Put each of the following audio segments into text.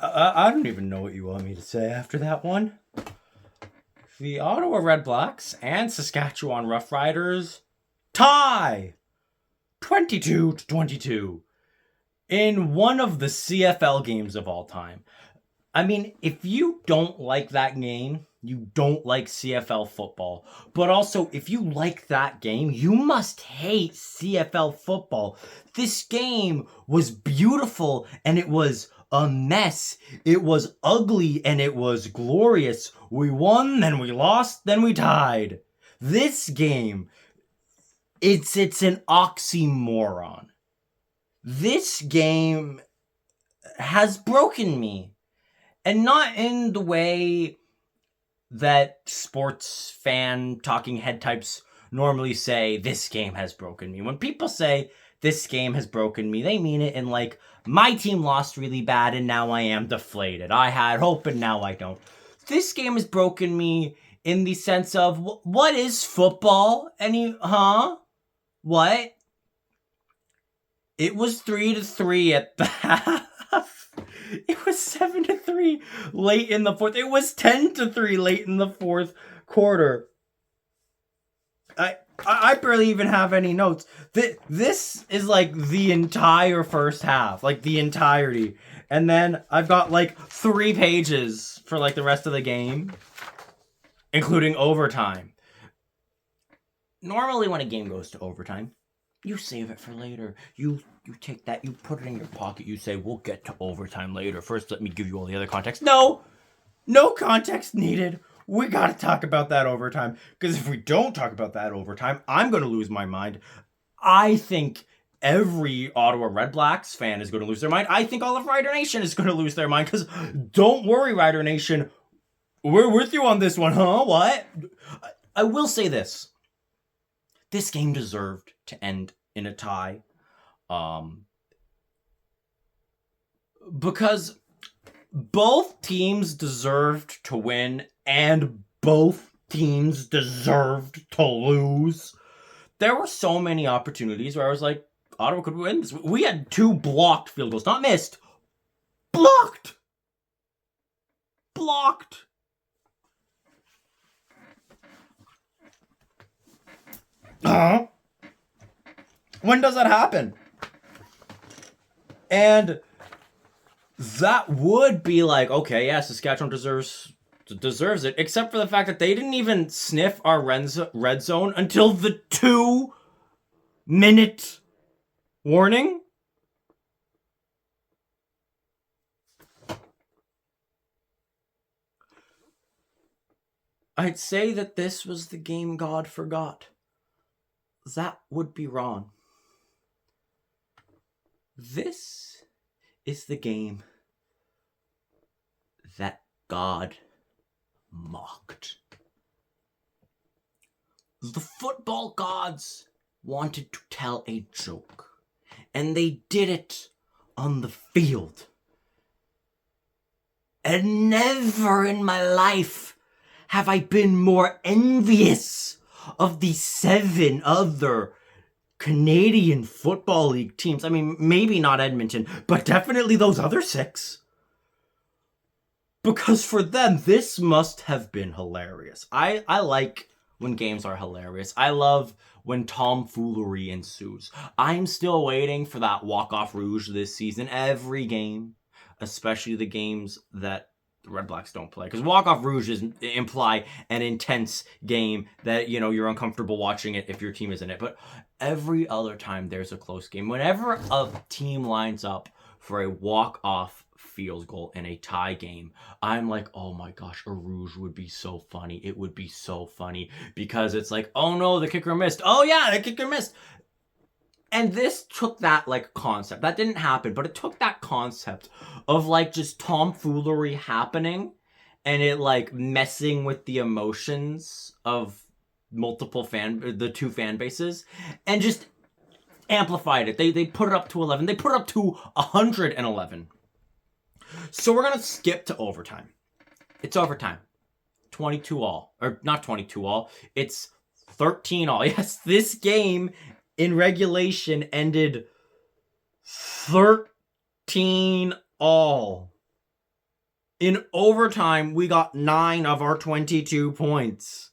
I don't even know what you want me to say after that one. The Ottawa REDBLACKS and Saskatchewan Roughriders tie 22-22 in one of the CFL games of all time. I mean, if you don't like that game, you don't like CFL football. But also, if you like that game, you must hate CFL football. This game was beautiful and it was a mess. It was ugly and it was glorious. We won, then we lost, then we tied. This game, it's an oxymoron. This game has broken me. And not in the way that sports fan talking head types normally say, this game has broken me. When people say, this game has broken me, they mean it in like, my team lost really bad and now I am deflated. I had hope and now I don't. This game has broken me in the sense of, what is football? What? It was 3-3 at the half. It was 7-3 late in the fourth. It was 10-3 late in the fourth quarter. I barely even have any notes. This is like the entire first half, like the entirety. And then I've got like 3 pages for like the rest of the game, including overtime. Normally when a game goes to overtime, you save it for later. You take that, you put it in your pocket, you say, we'll get to overtime later. First, let me give you all the other context. No context needed. We gotta talk about that overtime. Because if we don't talk about that overtime, I'm gonna lose my mind. I think every Ottawa REDBLACKS fan is gonna lose their mind. I think all of Rider Nation is gonna lose their mind. Because don't worry, Rider Nation. We're with you on this one, huh? What? I will say this. This game deserved to end in a tie. Because both teams deserved to win and both teams deserved to lose. There were so many opportunities where I was like, Ottawa could win this. We had 2 blocked field goals, not missed. Blocked. When does that happen? And that would be like, okay, yeah, Saskatchewan deserves it, except for the fact that they didn't even sniff our red zone until the 2-minute warning. I'd say that this was the game God forgot. That would be wrong. This is the game that God mocked. The football gods wanted to tell a joke, and they did it on the field. And never in my life have I been more envious of the 7 other Canadian Football League teams. I mean, maybe not Edmonton, but definitely those other 6. Because for them, this must have been hilarious. I like when games are hilarious. I love when tomfoolery ensues. I'm still waiting for that walk-off rouge this season. Every game, especially the games that the REDBLACKS don't play. Because walk-off rouges imply an intense game that, you know, you're uncomfortable watching it if your team is in it. But every other time there's a close game, whenever a team lines up for a walk-off field goal in a tie game, I'm like, oh my gosh, a rouge would be so funny. It would be so funny. Because it's like, oh no, the kicker missed. Oh yeah, the kicker missed. And this took that, like, concept. That didn't happen, but it took that concept of, like, just tomfoolery happening and it, like, messing with the emotions of the 2 fan bases and just amplified it. They put it up to 11. They put it up to 111. So we're going to skip to overtime. It's overtime. 22 all. Or not 22 all. It's 13 all. Yes, this game in regulation ended 13 all. In overtime, we got 9 of our 22 points.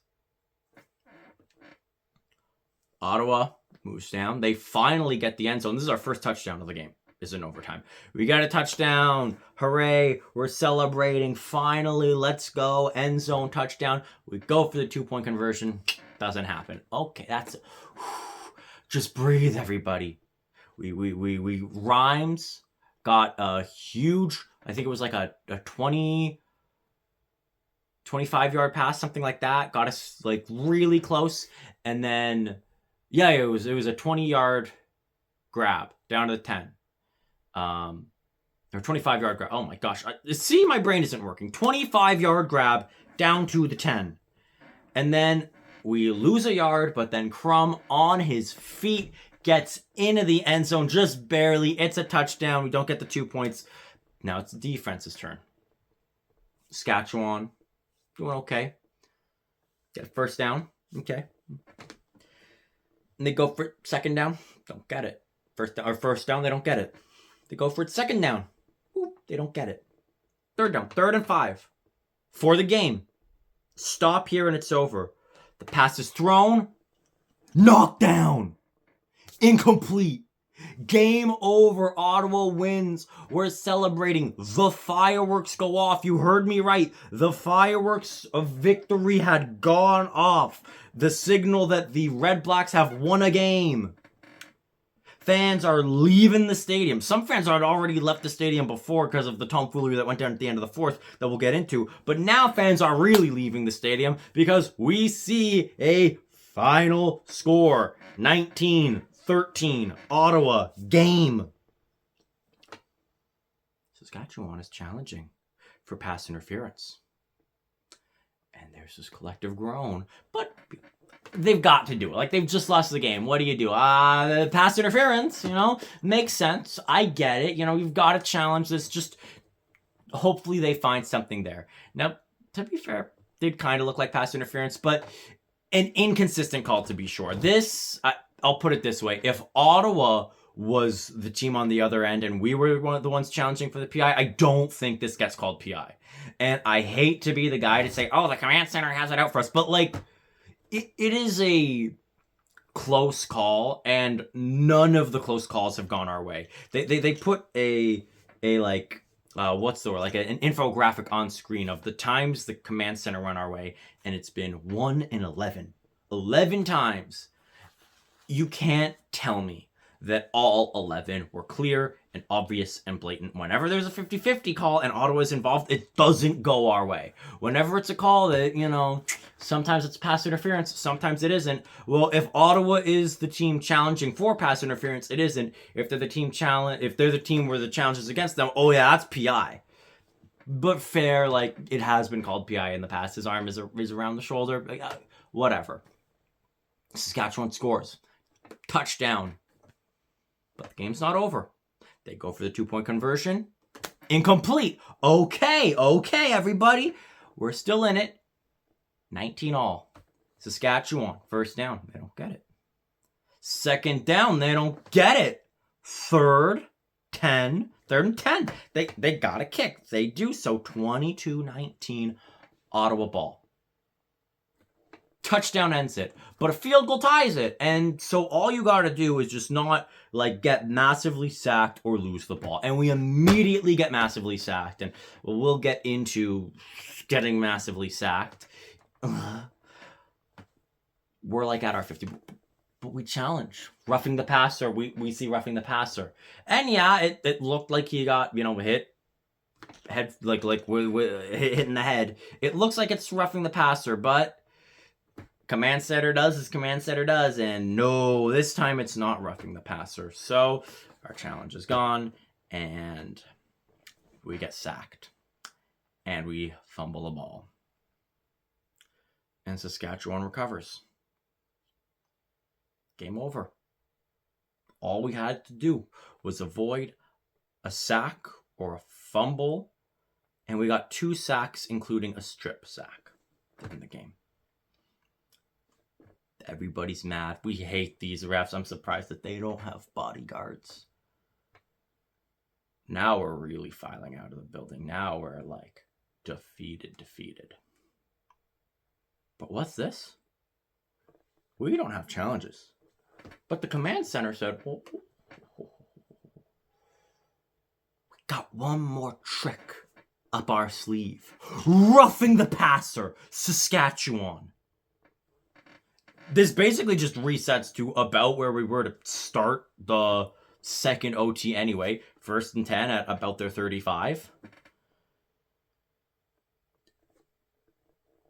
Ottawa moves down. They finally get the end zone. This is our first touchdown of the game. Is in overtime. We got a touchdown. Hooray. We're celebrating. Finally, let's go. End zone touchdown. We go for the 2-point conversion. Doesn't happen. Okay, that's it. Just breathe, everybody. We Rhymes got a huge, I think it was like a 25-yard pass, something like that. Got us like really close. And then, yeah, it was a 20-yard grab down to the 10. Or 25-yard grab. Oh my gosh. See, my brain isn't working. 25-yard grab down to the 10. And then we lose a yard, but then Crum on his feet gets into the end zone just barely. It's a touchdown. We don't get the 2 points. Now it's the defense's turn. Saskatchewan doing okay. Get a first down. Okay. And they go for second down. Don't get it. First down, they don't get it. They go for it second down. Ooh, they don't get it. Third down. 3rd and 5. For the game. Stop here and it's over. The pass is thrown. Knocked down. Incomplete. Game over. Ottawa wins. We're celebrating. The fireworks go off. You heard me right. The fireworks of victory had gone off. The signal that the Red Blacks have won a game. Fans are leaving the stadium. Some fans had already left the stadium before because of the tomfoolery that went down at the end of the 4th that we'll get into. But now fans are really leaving the stadium because we see a final score. 19-13. Ottawa game. Saskatchewan is challenging for pass interference. And there's this collective groan. But they've got to do it. Like, they've just lost the game. What do you do? Pass interference, makes sense. I get it. You've got to challenge this. Just hopefully they find something there. Now, to be fair, did kind of look like pass interference, but an inconsistent call to be sure. I'll put it this way. If Ottawa was the team on the other end and we were one of the ones challenging for the PI, I don't think this gets called PI. And I hate to be the guy to say, oh, the command center has it out for us. But, like, it is a close call, and none of the close calls have gone our way. They put an infographic on screen of the times the command center went our way, and it's been 1 in 11. 11 times. You can't tell me that all 11 were clear and obvious and blatant. Whenever there's a 50-50 call and Ottawa's involved, it doesn't go our way. Whenever it's a call that, sometimes it's pass interference, sometimes it isn't. Well, if Ottawa is the team challenging for pass interference, it isn't. If they're the team where the challenge is against them, oh yeah, that's PI. But fair, like, it has been called PI in the past. His arm is around the shoulder. Whatever. Saskatchewan scores. Touchdown. But the game's not over. They go for the 2-point conversion. Incomplete. Okay, everybody. We're still in it. 19-all. Saskatchewan, first down. They don't get it. Second down, they don't get it. Third and 10. They got a kick. They do so. 22-19, Ottawa ball. Touchdown ends it, but a field goal ties it. And so all you got to do is just not get massively sacked or lose the ball. And we immediately get massively sacked. And we'll get into getting massively sacked. We're at our 50, but we challenge. Roughing the passer. We see roughing the passer. And yeah, it looked like he got, hit. Head, hitting the head. It looks like it's roughing the passer, but command setter does as command setter does, and no, this time it's not roughing the passer. So our challenge is gone, and we get sacked, and we fumble the ball. And Saskatchewan recovers. Game over. All we had to do was avoid a sack or a fumble, and we got 2 sacks, including a strip sack in the game. Everybody's mad. We hate these refs. I'm surprised that they don't have bodyguards. Now we're really filing out of the building. Now we're Defeated. But what's this? We don't have challenges. But the command center said, we got one more trick up our sleeve. Roughing the passer, Saskatchewan. This basically just resets to about where we were to start the second OT anyway. 1st and 10 at about their 35.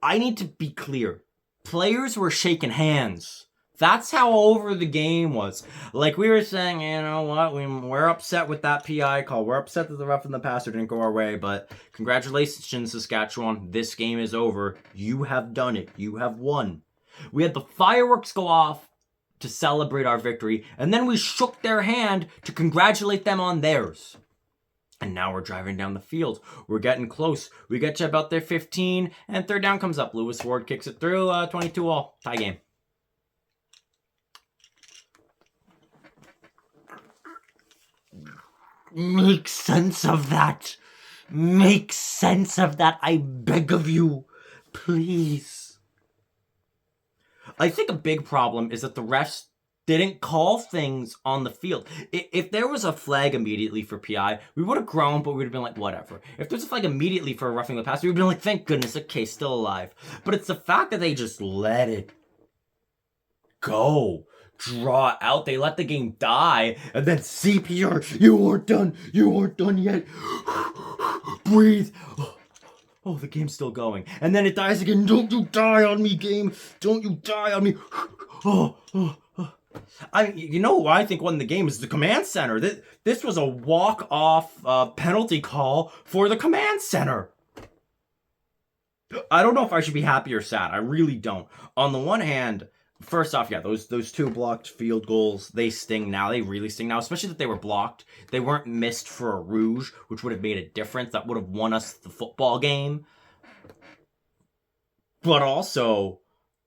I need to be clear. Players were shaking hands. That's how over the game was. Like we were saying, you know what? We're upset with that PI call. We're upset that the roughing the passer didn't go our way. But congratulations, Saskatchewan. This game is over. You have done it. You have won. We had the fireworks go off to celebrate our victory. And then we shook their hand to congratulate them on theirs. And now we're driving down the field. We're getting close. We get to about their 15. And 3rd down comes up. Lewis Ward kicks it through. 22-all. Tie game. Make sense of that. Make sense of that. I beg of you. Please. I think a big problem is that the refs didn't call things on the field. If there was a flag immediately for PI, we would have grown, but we would have been like, whatever. If there's a flag immediately for roughing the passer, we would have been like, thank goodness, okay, still alive. But it's the fact that they just let it go. Draw out. They let the game die. And then CPR. You aren't done. You aren't done yet. Breathe. Oh, the game's still going. And then it dies again. Don't you die on me, game. Don't you die on me. Oh. You know who I think won the game is the command center. This was a walk-off penalty call for the command center. I don't know if I should be happy or sad. I really don't. On the one hand, first off, yeah, those 2 blocked field goals, they sting now. They really sting now, especially that they were blocked. They weren't missed for a rouge, which would have made a difference. That would have won us the football game. But also,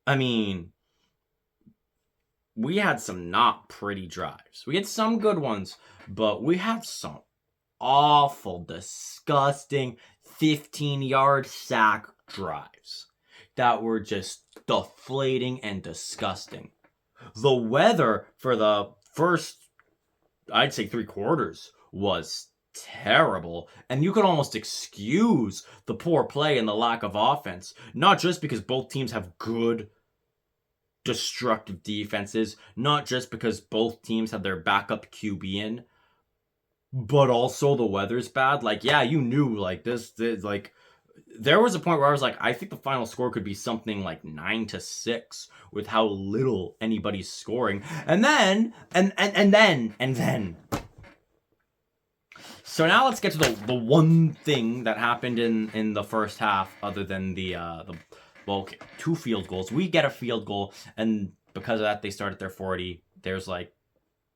I mean, we had some not pretty drives. We had some good ones, but we have some awful, disgusting 15-yard sack drives that were just deflating and disgusting. The weather for the first, I'd say 3 quarters was terrible, and you could almost excuse the poor play and the lack of offense, not just because both teams have good destructive defenses, not just because both teams have their backup QB in, but also the weather's bad. Like, yeah, you knew, like, this like, there was a point where I was like, I think the final score could be something like 9-6 with how little anybody's scoring. And then. So now let's get to the one thing that happened in the first half, other than well, okay, 2 field goals. We get a field goal, and because of that, they start at their 40. There's like,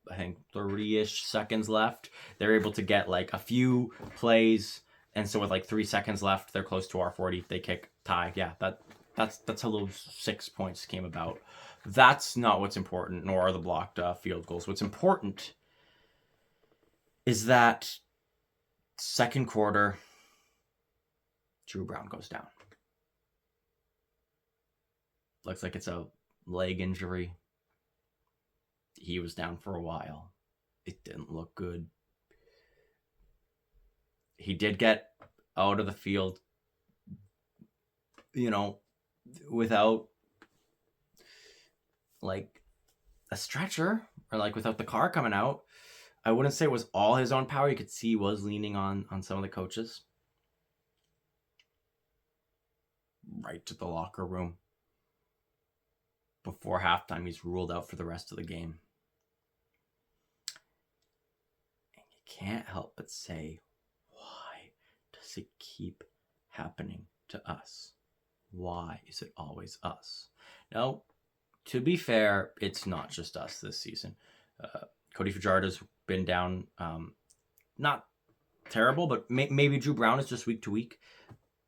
I think 30-ish seconds left. They're able to get like a few plays. And so with like 3 seconds left, they're close to our 40. They kick, tie. Yeah, that's how those 6 points came about. That's not what's important, nor are the blocked field goals. What's important is that second quarter, Drew Brown goes down. Looks like it's a leg injury. He was down for a while. It didn't look good. He did get out of the field, you know, without like a stretcher or like without the car coming out. I wouldn't say it was all his own power. You could see he was leaning on some of the coaches. Right to the locker room. Before halftime, he's ruled out for the rest of the game. And you can't help but say, why does it keep happening to us? Why is it always us? Now, to be fair, it's not just us this season. Cody Fajardo's been down, not terrible, but maybe Drew Brown is just week to week.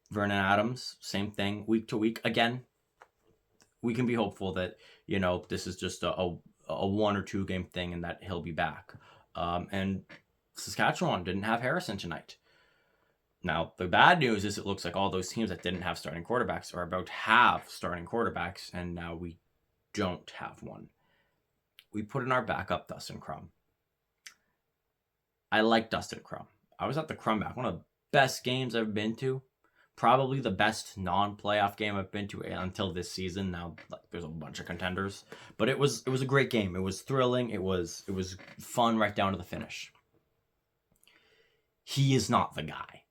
Vernon Adams, same thing, week to week. Again, we can be hopeful that, you know, this is just a 1 or 2 game thing and that he'll be back. And Saskatchewan didn't have Harrison tonight. Now, the bad news is it looks like all those teams that didn't have starting quarterbacks are about to have starting quarterbacks, and now we don't have one. We put in our backup, Dustin Crum. I like Dustin Crum. I was at the Crum back, one of the best games I've been to. Probably the best non-playoff game I've been to until this season. Now, like, there's a bunch of contenders, but it was a great game. It was thrilling. It was fun right down to the finish. He is not the guy.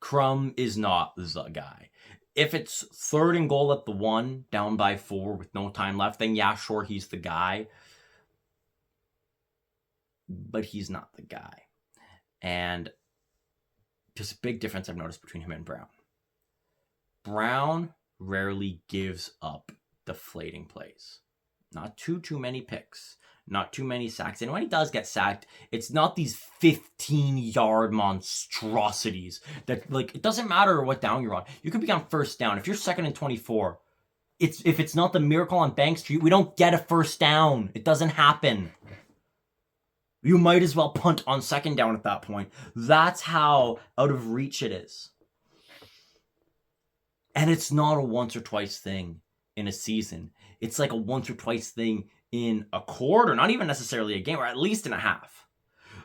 Crum is not the guy. If it's 3rd and goal at the 1, down by 4 with no time left, then yeah, sure, he's the guy. But he's not the guy. And there's a big difference I've noticed between him and Brown. Brown rarely gives up deflating plays. Not too many picks. Not too many sacks. And when he does get sacked, it's not these 15-yard monstrosities that, like, it doesn't matter what down you're on. You could be on 1st down. If you're 2nd and 24, if it's not the Miracle on Bank Street, we don't get a 1st down. It doesn't happen. You might as well punt on 2nd down at that point. That's how out of reach it is. And it's not a once or twice thing in a season. It's like a once or twice thing in a quarter, not even necessarily a game, or at least in a half.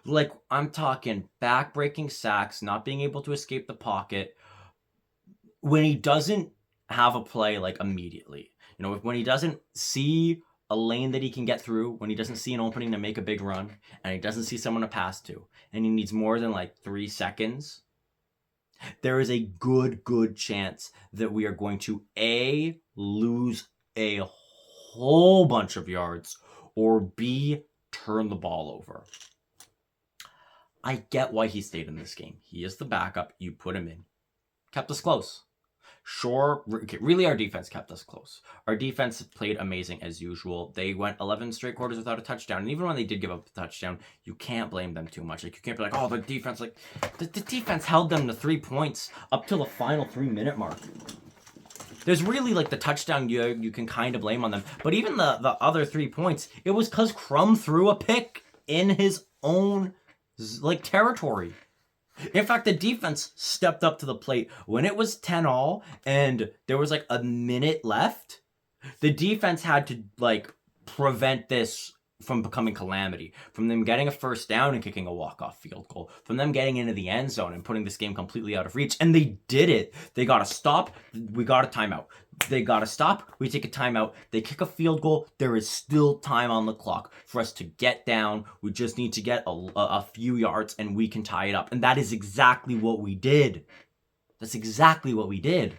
Like, I'm talking back-breaking sacks, not being able to escape the pocket. When he doesn't have a play, like, immediately. You know, when he doesn't see a lane that he can get through, when he doesn't see an opening to make a big run, and he doesn't see someone to pass to, and he needs more than, like, 3 seconds, there is a good chance that we are going to, A, lose a whole bunch of yards, or B, turn the ball over. I get why he stayed in this game. He is the backup. You put him in. Kept us close. Sure, really our defense kept us close. Our defense played amazing as usual. They went 11 straight quarters without a touchdown. And even when they did give up a touchdown, you can't blame them too much. Like, you can't be like, oh, the defense, like, the defense held them to 3 points up till the final 3-minute mark. There's really, like, the touchdown you can kind of blame on them. But even the other 3 points, it was because Crum threw a pick in his own, like, territory. In fact, the defense stepped up to the plate. When it was 10-all and there was, like, a minute left, the defense had to, like, prevent this from becoming calamity, from them getting a 1st down and kicking a walk-off field goal, from them getting into the end zone and putting this game completely out of reach. And they did it. They got a stop. We got a timeout. They got to stop. We take a timeout. They kick a field goal. There is still time on the clock for us to get down. We just need to get a few yards and we can tie it up. And that is exactly what we did. That's exactly what we did.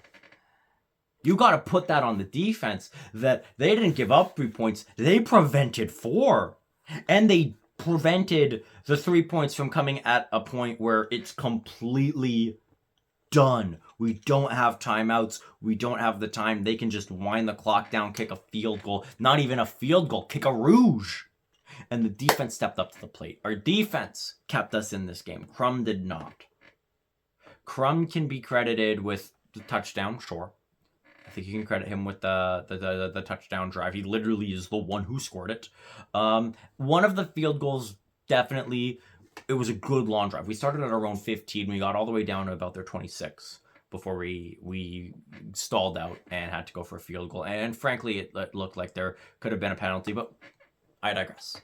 You got to put that on the defense, that they didn't give up 3 points. They prevented 4. And they prevented the 3 points from coming at a point where it's completely done. We don't have timeouts. We don't have the time. They can just wind the clock down, kick a field goal. Not even a field goal, kick a rouge. And the defense stepped up to the plate. Our defense kept us in this game. Crum did not. Crum can be credited with the touchdown, sure. I think you can credit him with the touchdown drive. He literally is the one who scored it. One of the field goals, definitely, it was a good long drive. We started at our own 15. We got all the way down to about their 26 before we stalled out and had to go for a field goal. And frankly, it looked like there could have been a penalty, but I digress.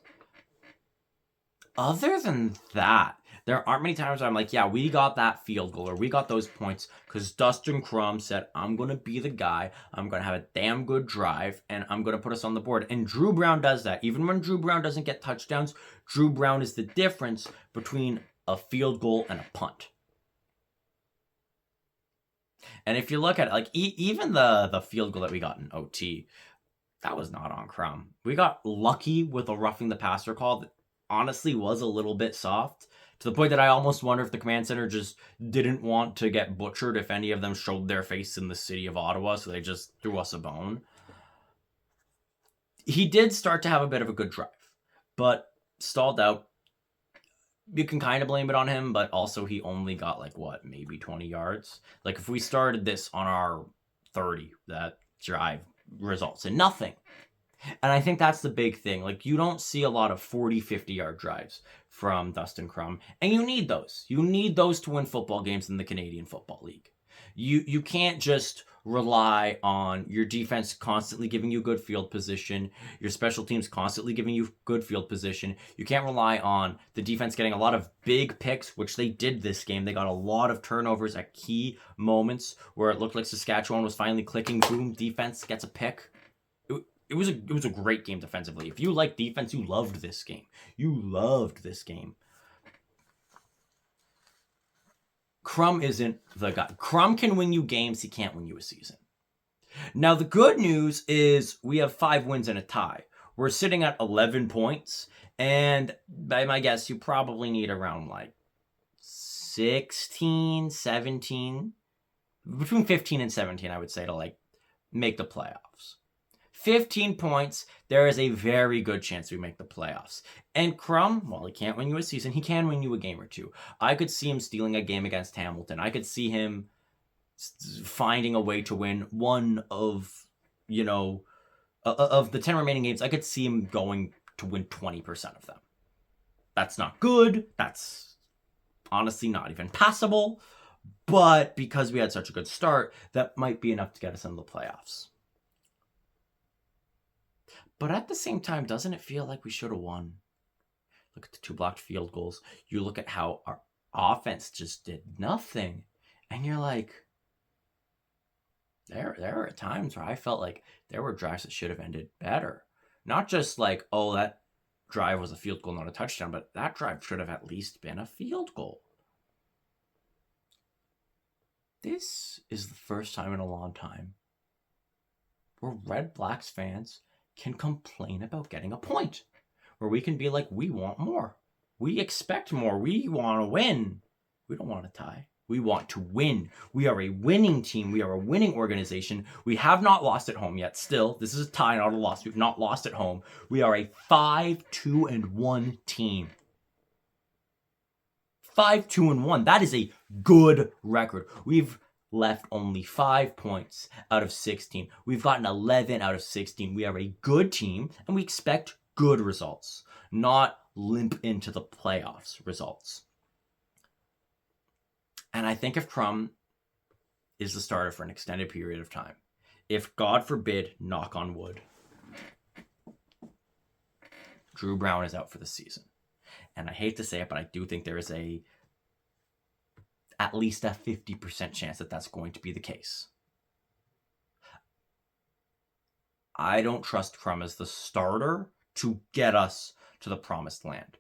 Other than that, there aren't many times where I'm like, yeah, we got that field goal or we got those points because Dustin Crum said, I'm going to be the guy. I'm going to have a damn good drive and I'm going to put us on the board. And Drew Brown does that. Even when Drew Brown doesn't get touchdowns, Drew Brown is the difference between a field goal and a punt. And if you look at it, like even the field goal that we got in OT, that was not on Crum. We got lucky with a roughing the passer call that honestly was a little bit soft, to the point that I almost wonder if the command center just didn't want to get butchered if any of them showed their face in the city of Ottawa, so they just threw us a bone. He did start to have a bit of a good drive, but stalled out. You can kind of blame it on him, but also he only got maybe 20 yards. Like if we started this on our 30, that drive results in nothing. And I think that's the big thing. Like, you don't see a lot of 40, 50-yard drives from Dustin Crum. And you need those. You need those to win football games in the Canadian Football League. You can't just rely on your defense constantly giving you good field position, your special teams constantly giving you good field position. You can't rely on the defense getting a lot of big picks, which they did this game. They got a lot of turnovers at key moments where it looked like Saskatchewan was finally clicking. Boom, defense gets a pick. It was a great game defensively. If you like defense, you loved this game. You loved this game. Crum isn't the guy. Crum can win you games. He can't win you a season. Now, the good news is we have 5 wins and a tie. We're sitting at 11 points. And by my guess, you probably need around like 16, 17. Between 15 and 17, I would say, to like make the playoffs. 15 points, there is a very good chance we make the playoffs. And Crum, while he can't win you a season, he can win you a game or two. I could see him stealing a game against Hamilton. I could see him finding a way to win one of, of the 10 remaining games. I could see him going to win 20% of them. That's not good. That's honestly not even passable. But because we had such a good start, that might be enough to get us into the playoffs. But at the same time, doesn't it feel like we should have won? Look at the 2 blocked field goals. You look at how our offense just did nothing. And you're like, there are times where I felt like there were drives that should have ended better. Not just like, oh, that drive was a field goal, not a touchdown, but that drive should have at least been a field goal. This is the first time in a long time where Red Blacks fans can complain about getting a point, where we can be like, we want more. We expect more. We want to win. We don't want to tie. We want to win. We are a winning team. We are a winning organization. We have not lost at home yet. Still, this is a tie, not a loss. We've not lost at home. We are a 5-2-1 team. 5-2-1. That is a good record. We've left only 5 points out of 16. We've gotten 11 out of 16. We are a good team, and we expect good results, not limp into the playoffs results. And I think if Crum is the starter for an extended period of time, if, God forbid, knock on wood, Drew Brown is out for the season, and I hate to say it, but I do think there is at least a 50% chance that that's going to be the case. I don't trust Crum as the starter to get us to the promised land.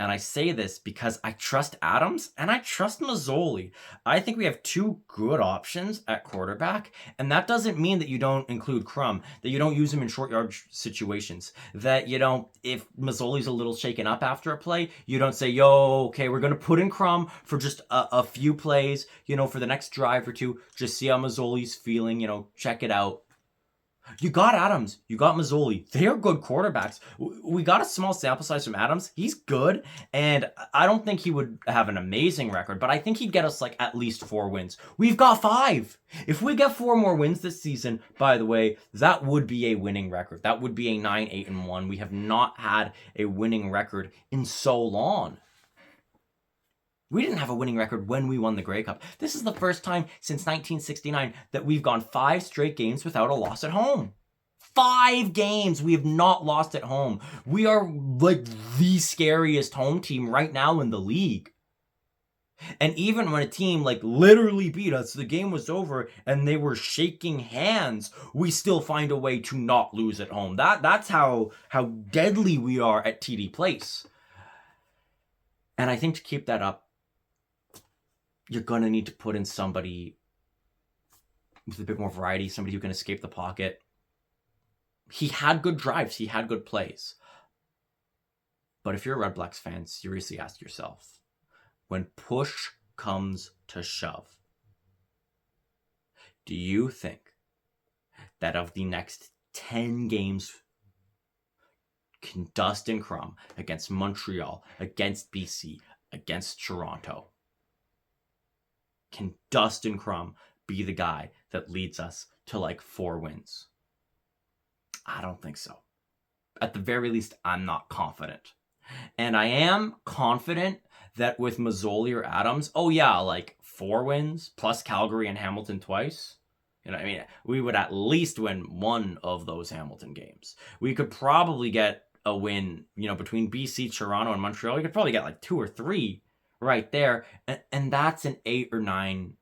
And I say this because I trust Adams and I trust Mazzoli. I think we have 2 good options at quarterback, and that doesn't mean that you don't include Crum, that you don't use him in short yard situations, that you don't, if Mazzoli's a little shaken up after a play, you don't say, okay, we're going to put in Crum for just a few plays, for the next drive or 2, just see how Mazzoli's feeling, check it out. You got Adams. You got Mazzoli. They are good quarterbacks. We got a small sample size from Adams. He's good, and I don't think he would have an amazing record, but I think he'd get us like at least 4 wins. We've got 5. If we get 4 more wins this season, by the way, that would be a winning record. That would be a 9-8-1. We have not had a winning record in so long. We didn't have a winning record when we won the Grey Cup. This is the first time since 1969 that we've gone 5 straight games without a loss at home. 5 games we have not lost at home. We are like the scariest home team right now in the league. And even when a team like literally beat us, the game was over and they were shaking hands, we still find a way to not lose at home. That's how deadly we are at TD Place. And I think to keep that up, you're going to need to put in somebody with a bit more variety, somebody who can escape the pocket. He had good drives. He had good plays. But if you're a Red Blacks fan, seriously ask yourself, when push comes to shove, do you think that of the next 10 games, can Dustin Crum against Montreal, against BC, against Toronto, can Dustin Crum be the guy that leads us to like 4 wins? I don't think so. At the very least, I'm not confident. And I am confident that with Mazzoli or Adams, oh yeah, like 4 wins plus Calgary and Hamilton twice. You know, I mean, we would at least win one of those Hamilton games. We could probably get a win, you know, between BC, Toronto, and Montreal. We could probably get like 2 or 3 right there. And that's an 8 or 9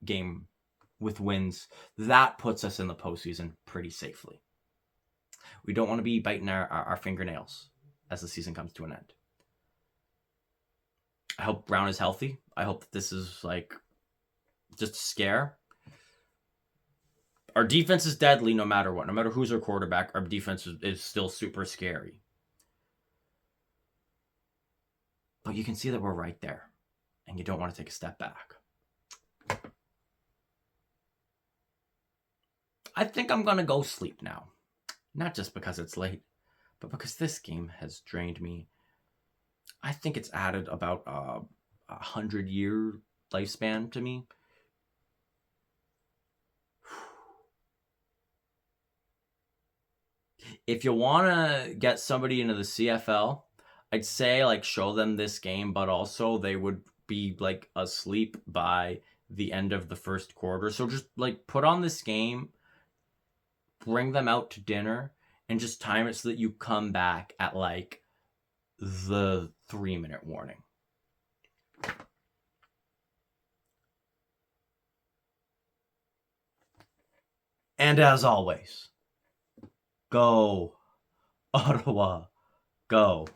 game with wins. That puts us in the postseason pretty safely. We don't want to be biting our fingernails as the season comes to an end. I hope Brown is healthy. I hope that this is like just a scare. Our defense is deadly no matter what. No matter who's our quarterback, our defense is still super scary. But you can see that we're right there, and you don't want to take a step back. I think I'm going to go sleep now. Not just because it's late, but because this game has drained me. I think it's added about a 100-year lifespan to me. If you want to get somebody into the CFL, I'd say like show them this game, but also they would be like asleep by the end of the first quarter. So just like put on this game, bring them out to dinner, and just time it so that you come back at like the 3-minute warning. And as always, go, Ottawa, go.